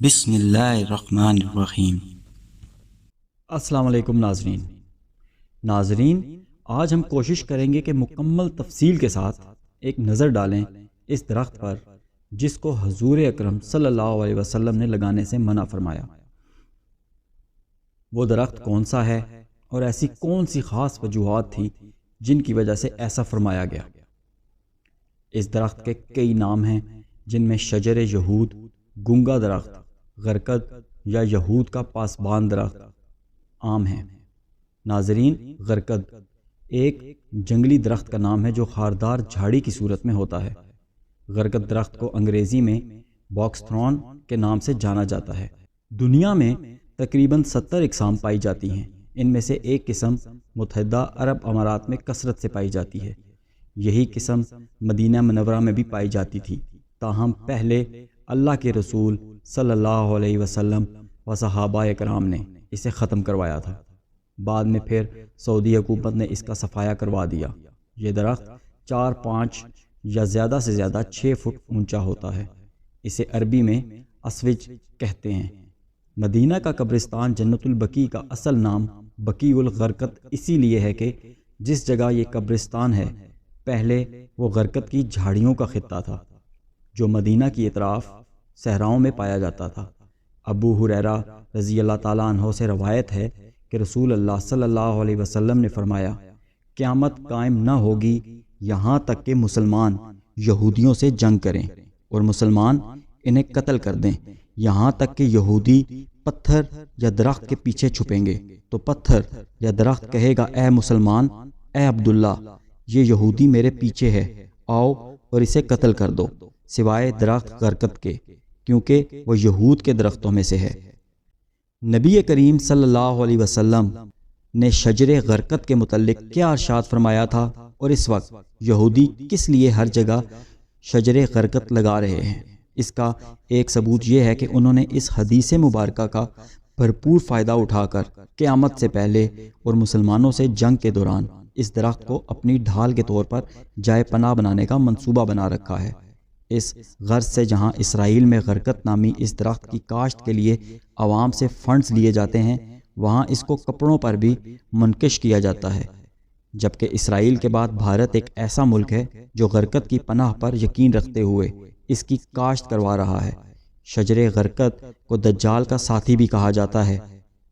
بسم اللہ الرحمن الرحیم۔ السلام علیکم ناظرین، آج ہم کوشش کریں گے کہ مکمل تفصیل کے ساتھ ایک نظر ڈالیں اس درخت پر جس کو حضور اکرم صلی اللہ علیہ وسلم نے لگانے سے منع فرمایا۔ وہ درخت کون سا ہے اور ایسی کون سی خاص وجوہات تھی جن کی وجہ سے ایسا فرمایا گیا۔ اس درخت کے کئی نام ہیں جن میں شجر یہود، گنگا درخت، غرقد یا یہود کا پاسبان درخت عام ہیں۔ ناظرین، غرقد ایک جنگلی درخت کا نام ہے جو خاردار جھاڑی کی صورت میں ہوتا ہے۔ غرقد درخت کو انگریزی میں باکس تھرون کے نام سے جانا جاتا ہے۔ دنیا میں تقریباً 70 اقسام پائی جاتی ہیں۔ ان میں سے ایک قسم متحدہ عرب امارات میں کثرت سے پائی جاتی ہے۔ یہی قسم مدینہ منورہ میں بھی پائی جاتی تھی، تاہم پہلے اللہ کے رسول صلی اللہ علیہ وسلم و صحابہ کرام نے اسے ختم کروایا تھا۔ بعد میں پھر سعودی حکومت نے اس کا صفایا کروا دیا۔ یہ درخت 4-5 یا زیادہ سے زیادہ 6 فٹ اونچا ہوتا ہے۔ اسے عربی میں اسوج کہتے ہیں۔ مدینہ کا قبرستان جنت البقیع کا اصل نام بقیع الغرقد اسی لیے ہے کہ جس جگہ یہ قبرستان ہے پہلے وہ غرقد کی جھاڑیوں کا خطہ تھا جو مدینہ کی اطراف صحراؤں میں پایا جاتا تھا۔ ابو ہریرہ رضی اللہ تعالیٰ عنہ سے روایت ہے کہ رسول اللہ صلی اللہ علیہ وسلم نے فرمایا، قیامت قائم نہ ہوگی یہاں تک کہ مسلمان یہودیوں سے جنگ کریں اور مسلمان انہیں قتل کر دیں، یہاں تک کہ یہودی پتھر یا درخت کے پیچھے چھپیں گے تو پتھر یا درخت کہے گا، اے مسلمان، اے عبداللہ، یہ یہودی میرے پیچھے ہے، آؤ اور اسے قتل کر دو، سوائے درخت غرقد کے، کیونکہ وہ یہود کے درختوں میں سے ہے۔ نبی کریم صلی اللہ علیہ وسلم نے شجر غرقد کے متعلق کیا ارشاد فرمایا تھا اور اس وقت یہودی کس لیے ہر جگہ شجر غرقد لگا رہے ہیں؟ اس کا ایک ثبوت یہ ہے کہ انہوں نے اس حدیث مبارکہ کا بھرپور فائدہ اٹھا کر قیامت سے پہلے اور مسلمانوں سے جنگ کے دوران اس درخت کو اپنی ڈھال کے طور پر جائے پناہ بنانے کا منصوبہ بنا رکھا ہے۔ اس غرض سے جہاں اسرائیل میں غرقد نامی اس درخت کی کاشت کے لیے عوام سے فنڈز لیے جاتے ہیں، وہاں اس کو کپڑوں پر بھی منقش کیا جاتا ہے، جبکہ اسرائیل کے بعد بھارت ایک ایسا ملک ہے جو غرقد کی پناہ پر یقین رکھتے ہوئے اس کی کاشت کروا رہا ہے۔ شجر غرقد کو دجال کا ساتھی بھی کہا جاتا ہے۔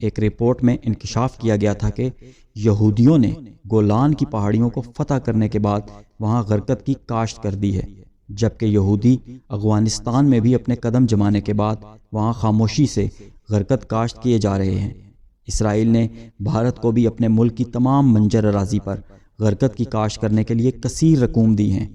ایک رپورٹ میں انکشاف کیا گیا تھا کہ یہودیوں نے گولان کی پہاڑیوں کو فتح کرنے کے بعد وہاں غرقد کی کاشت کر دی ہے، جبکہ یہودی افغانستان میں بھی اپنے قدم جمانے کے بعد وہاں خاموشی سے غرقد کاشت کیے جا رہے ہیں۔ اسرائیل نے بھارت کو بھی اپنے ملک کی تمام منجر اراضی پر غرقد کی کاشت کرنے کے لیے کثیر رقوم دی ہیں۔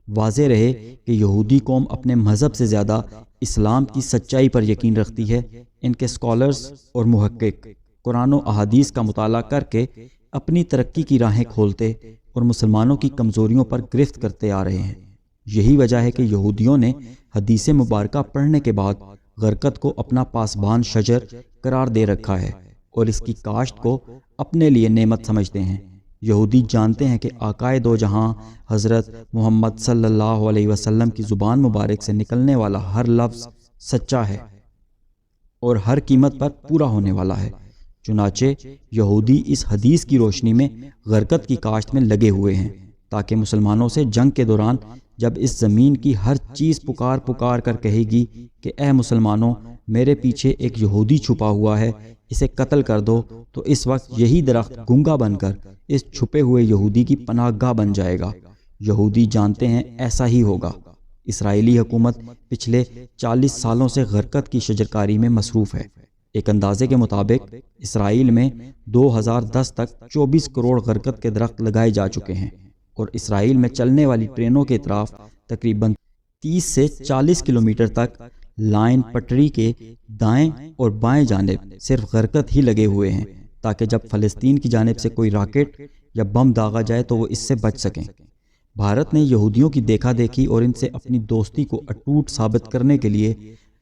واضح رہے کہ یہودی قوم اپنے مذہب سے زیادہ اسلام کی سچائی پر یقین رکھتی ہے۔ ان کے اسکالرز اور محقق قرآن و احادیث کا مطالعہ کر کے اپنی ترقی کی راہیں کھولتے اور مسلمانوں کی کمزوریوں پر گرفت کرتے آ رہے ہیں۔ یہی وجہ ہے کہ یہودیوں نے حدیث مبارکہ پڑھنے کے بعد غرقد کو اپنا پاسبان شجر قرار دے رکھا ہے اور اس کی کاشت کو اپنے لیے نعمت سمجھتے ہیں۔ یہودی جانتے ہیں کہ آقائے دو جہاں حضرت محمد صلی اللہ علیہ وسلم کی زبان مبارک سے نکلنے والا ہر لفظ سچا ہے اور ہر قیمت پر پورا ہونے والا ہے۔ چنانچہ یہودی اس حدیث کی روشنی میں غرقد کی کاشت میں لگے ہوئے ہیں تاکہ مسلمانوں سے جنگ کے دوران جب اس زمین کی ہر چیز پکار پکار کر کہے گی کہ اے مسلمانوں، میرے پیچھے ایک یہودی چھپا ہوا ہے، اسے قتل کر دو، تو اس وقت یہی درخت گنگا بن کر اس چھپے ہوئے یہودی کی پناہ گاہ بن جائے گا۔ یہودی جانتے ہیں ایسا ہی ہوگا۔ اسرائیلی حکومت پچھلے 40 سالوں سے غرقد کی شجرکاری میں مصروف ہے۔ ایک اندازے کے مطابق اسرائیل میں 2010 تک 24 کروڑ غرقد کے درخت لگائے جا چکے ہیں اور اسرائیل میں چلنے والی ٹرینوں کے اطراف تقریباً 30 سے 40 کلومیٹر تک لائن پٹری کے دائیں اور بائیں جانب صرف غرقد ہی لگے ہوئے ہیں تاکہ جب فلسطین کی جانب سے کوئی راکٹ یا بم داغا جائے تو وہ اس سے بچ سکیں۔ بھارت نے یہودیوں کی دیکھا دیکھی اور ان سے اپنی دوستی کو اٹوٹ ثابت کرنے کے لیے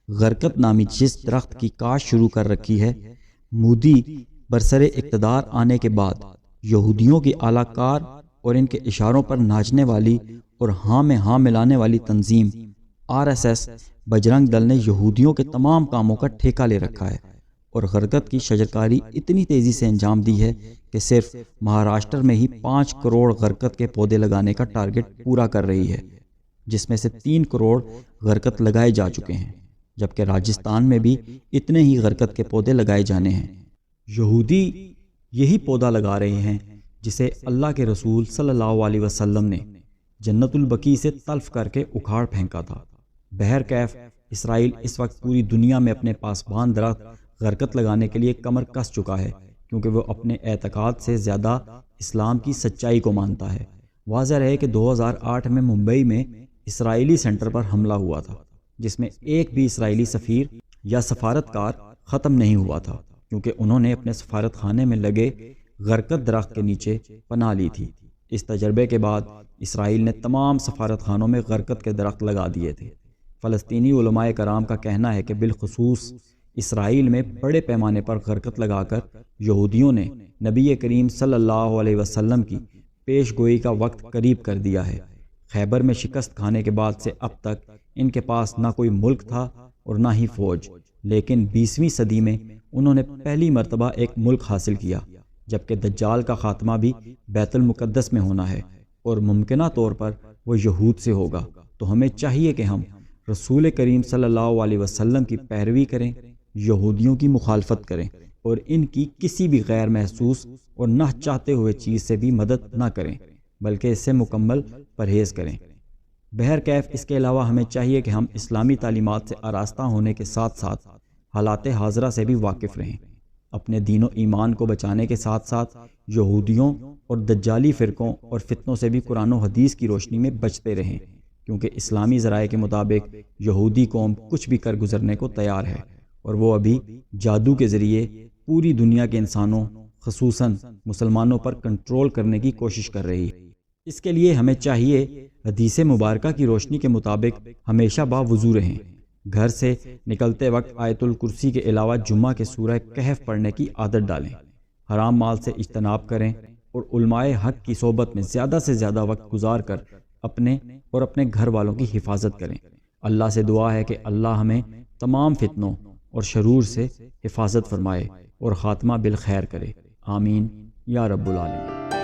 غرقد نامی جس درخت کی کاشت شروع کر رکھی ہے، مودی برسر اقتدار آنے کے بعد یہودیوں کی اعلی کار اور ان کے اشاروں پر ناچنے والی اور ہاں میں ہاں ملانے والی تنظیم RSS بجرنگ دل نے یہودیوں کے تمام کاموں کا ٹھیکہ لے رکھا ہے اور غرقت کی شجرکاری اتنی تیزی سے انجام دی ہے کہ صرف مہاراشٹر میں ہی 5 کروڑ غرقت کے پودے لگانے کا ٹارگٹ پورا کر رہی ہے، جس میں سے 3 کروڑ غرقت لگائے جا چکے ہیں، جبکہ راجستھان میں بھی اتنے ہی غرقت کے پودے لگائے جانے ہیں۔ یہودی یہی پودا لگا رہے ہیں جسے اللہ کے رسول صلی اللہ علیہ وسلم نے جنت البقیع سے تلف کر کے اکھاڑ پھینکا تھا۔ بہرکیف اسرائیل اس وقت پوری دنیا میں اپنے پاسبان درخت غرقت لگانے کے لیے کمر کس چکا ہے، کیونکہ وہ اپنے اعتقاد سے زیادہ اسلام کی سچائی کو مانتا ہے۔ واضح رہے کہ 2008 میں ممبئی میں اسرائیلی سینٹر پر حملہ ہوا تھا، جس میں ایک بھی اسرائیلی سفیر یا سفارتکار ختم نہیں ہوا تھا، کیونکہ انہوں نے اپنے سفارت خانے میں لگے غرقت درخت کے نیچے پناہ لی تھی۔ اس تجربے کے بعد اسرائیل نے تمام سفارت خانوں میں غرقت کے درخت لگا دیے تھے۔ فلسطینی علماء کرام کا کہنا ہے کہ بالخصوص اسرائیل میں بڑے پیمانے پر غرقت لگا کر یہودیوں نے نبی کریم صلی اللہ علیہ وسلم کی پیش گوئی کا وقت قریب کر دیا ہے۔ خیبر میں شکست کھانے کے بعد سے اب تک ان کے پاس نہ کوئی ملک تھا اور نہ ہی فوج، لیکن 20ویں صدی میں انہوں نے پہلی مرتبہ ایک ملک حاصل کیا، جبکہ دجال کا خاتمہ بھی بیت المقدس میں ہونا ہے اور ممکنہ طور پر وہ یہود سے ہوگا۔ تو ہمیں چاہیے کہ ہم رسول کریم صلی اللہ علیہ وسلم کی پیروی کریں، یہودیوں کی مخالفت کریں اور ان کی کسی بھی غیر محسوس اور نہ چاہتے ہوئے چیز سے بھی مدد نہ کریں، بلکہ اس سے مکمل پرہیز کریں۔ بہرکیف اس کے علاوہ ہمیں چاہیے کہ ہم اسلامی تعلیمات سے آراستہ ہونے کے ساتھ ساتھ حالات حاضرہ سے بھی واقف رہیں، اپنے دین و ایمان کو بچانے کے ساتھ ساتھ یہودیوں اور دجالی فرقوں اور فتنوں سے بھی قرآن و حدیث کی روشنی میں بچتے رہیں، کیونکہ اسلامی ذرائع کے مطابق یہودی قوم کچھ بھی کر گزرنے کو تیار ہے اور وہ ابھی جادو کے ذریعے پوری دنیا کے انسانوں خصوصاً مسلمانوں پر کنٹرول کرنے کی کوشش کر رہی ہے۔ اس کے لیے ہمیں چاہیے حدیث مبارکہ کی روشنی کے مطابق ہمیشہ باوضو رہیں، گھر سے نکلتے وقت آیت الکرسی کے علاوہ جمعہ کے سورہ کہف پڑھنے کی عادت ڈالیں، حرام مال سے اجتناب کریں اور علماء حق کی صحبت میں زیادہ سے زیادہ وقت گزار کر اپنے اور اپنے گھر والوں کی حفاظت کریں۔ اللہ سے دعا ہے کہ اللہ ہمیں تمام فتنوں اور شرور سے حفاظت فرمائے اور خاتمہ بالخیر کرے، آمین یا رب العالمین۔